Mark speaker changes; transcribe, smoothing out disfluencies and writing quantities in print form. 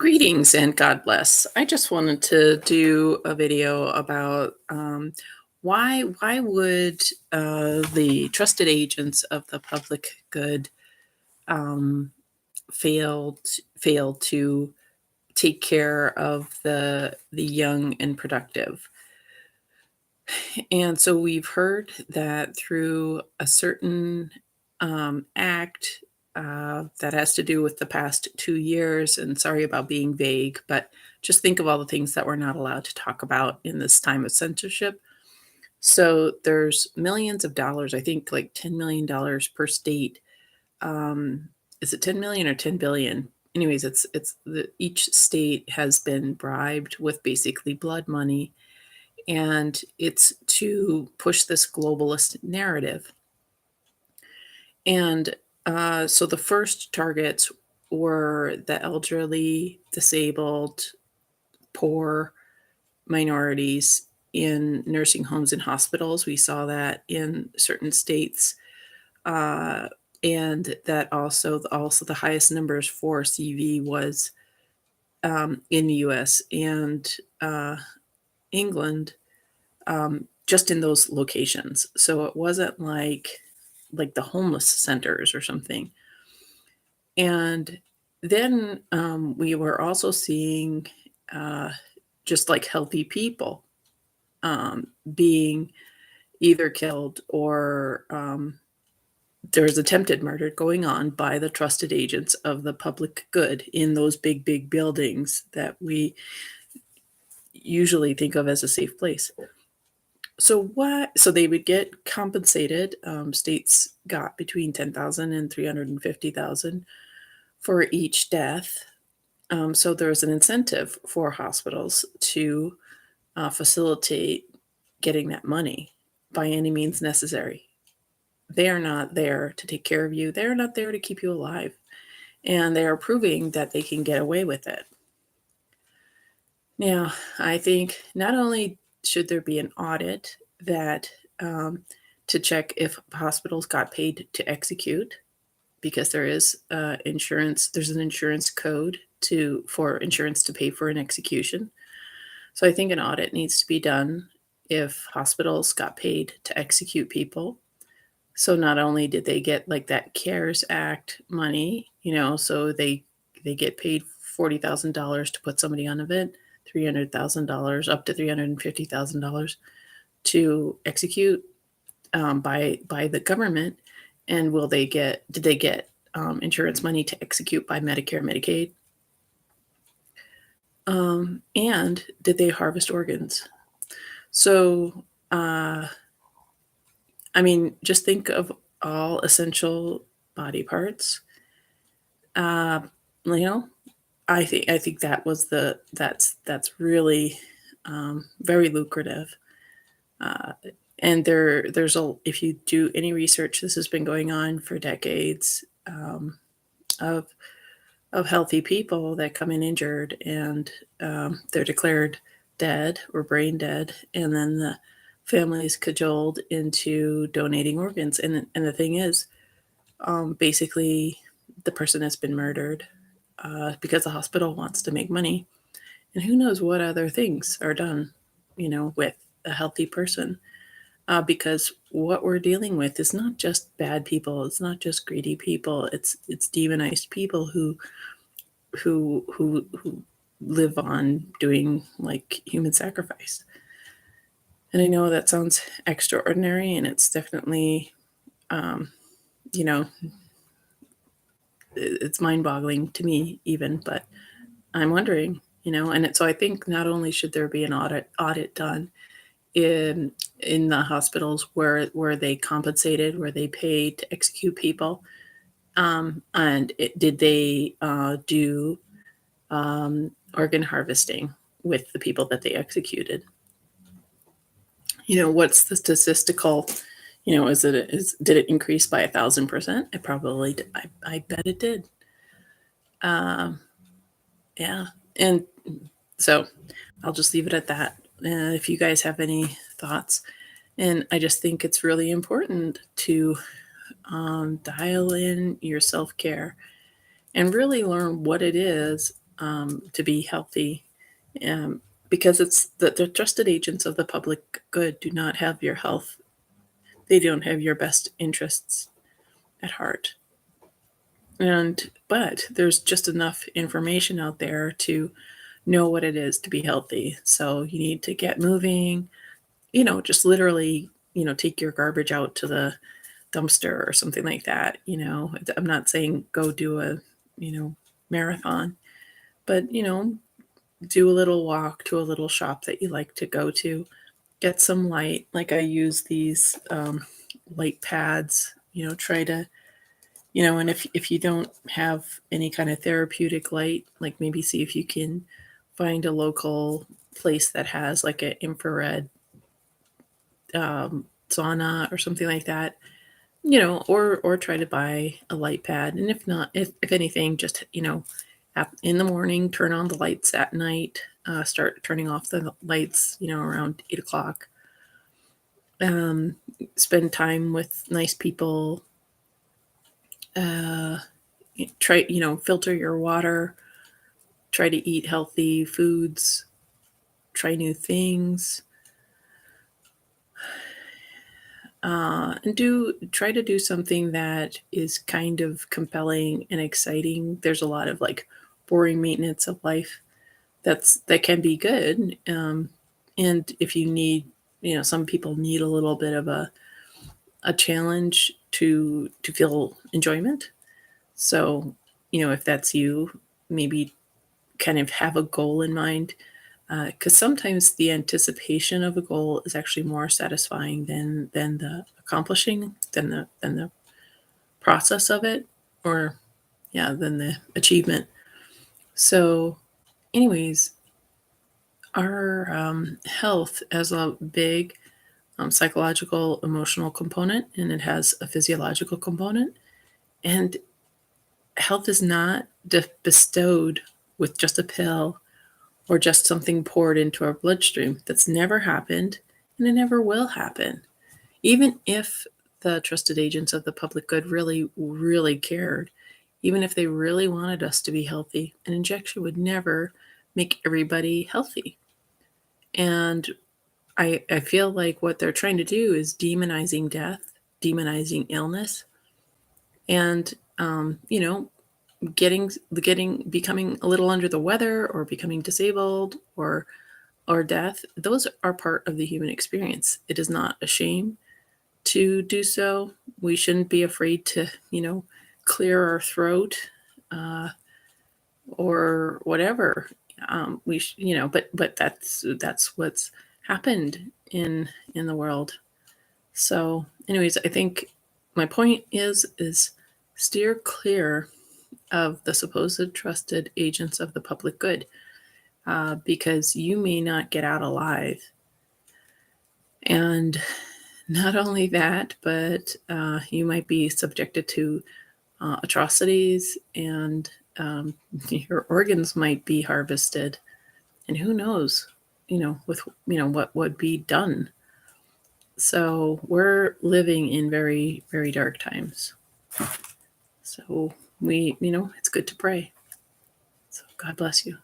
Speaker 1: Greetings and God bless. I just wanted to do a video about why would the trusted agents of the public good um, fail to take care of the young and productive. And so we've heard that through a certain act that has to do with the past 2 years, and sorry about being vague, but just think of all the things that we're not allowed to talk about in this time of censorship. So there's millions of dollars, I think like $10 million per state. Um, is it 10 million or 10 billion? Anyways, each state has been bribed with basically blood money, and it's to push this globalist narrative. And so the first targets were the elderly, disabled, poor, minorities in nursing homes and hospitals. We saw that in certain states, and that also the highest numbers for CV was in the U.S. and England, just in those locations. So it wasn't like the homeless centers or something. And then we were also seeing uh, just like healthy people being either killed or there's attempted murder going on by the trusted agents of the public good in those big buildings that we usually think of as a safe place. So they would get compensated. States got between 10,000 and 350,000 for each death. So there was an incentive for hospitals to facilitate getting that money by any means necessary. They are not there to take care of you. They are not there to keep you alive. And they are proving that they can get away with it. Now, I think not only should there be an audit that to check if hospitals got paid to execute, because there is insurance. There's an insurance code for insurance to pay for an execution. So I think an audit needs to be done if hospitals got paid to execute people. So not only did they get like that CARES Act money, so they get paid $40,000 to put somebody on a vent, $300,000 up to $350,000 to execute by the government. And did they get insurance money to execute by Medicare, Medicaid? And did they harvest organs? So, just think of all essential body parts. I think that's really very lucrative. And if you do any research, this has been going on for decades, of healthy people that come in injured, and they're declared dead or brain dead, and then the family is cajoled into donating organs. And the thing is, basically, the person has been murdered because the hospital wants to make money, and who knows what other things are done, with a healthy person. Because what we're dealing with is not just bad people. It's not just greedy people. It's demonized people who live on doing like human sacrifice. And I know that sounds extraordinary, and it's definitely, you know, it's mind-boggling to me even. But I'm wondering, so I think not only should there be an audit done in the hospitals where they compensated, where they paid to execute people, and did they do organ harvesting with the people that they executed? What's the statistical? Did it increase by 1,000%? It probably did. I bet it did. Yeah, and so I'll just leave it at that. If you guys have any thoughts, and I just think it's really important to dial in your self-care and really learn what it is to be healthy, um, because it's the trusted agents of the public good do not have your health. They don't have your best interests at heart. But there's just enough information out there to know what it is to be healthy. So you need to get moving, just literally, take your garbage out to the dumpster or something like that. I'm not saying go do a, you know, marathon, but, do a little walk to a little shop that you like to go to, get some light. Like I use these light pads, try to, and if you don't have any kind of therapeutic light, like maybe see if you can find a local place that has like an infrared sauna or something like that, or try to buy a light pad. And if not, if anything, just, in the morning, turn on the lights at night, start turning off the lights, around 8 o'clock. Spend time with nice people. Try, filter your water, try to eat healthy foods, try new things. And try to do something that is kind of compelling and exciting. There's a lot of like boring maintenance of life that can be good. And if you need, some people need a little bit of a challenge to feel enjoyment. So, if that's you, maybe kind of have a goal in mind, because sometimes the anticipation of a goal is actually more satisfying than the accomplishing, than the process of it, or yeah, than the achievement. So, anyways, our health has a big psychological, emotional component, and it has a physiological component. And health is not bestowed with just a pill or just something poured into our bloodstream. That's never happened, and it never will happen. Even if the trusted agents of the public good really, really cared, even if they really wanted us to be healthy, an injection would never make everybody healthy. And I feel like what they're trying to do is demonizing death, demonizing illness, and becoming a little under the weather or becoming disabled or death. Those are part of the human experience. It is not a shame to do so. We shouldn't be afraid to, clear our throat, or whatever. But that's what's happened in the world. So, anyways, I think my point is steer clear of the supposed trusted agents of the public good, because you may not get out alive. And not only that, but you might be subjected to atrocities, and your organs might be harvested. And who knows, with what would be done. So we're living in very, very dark times. So it's good to pray. So God bless you.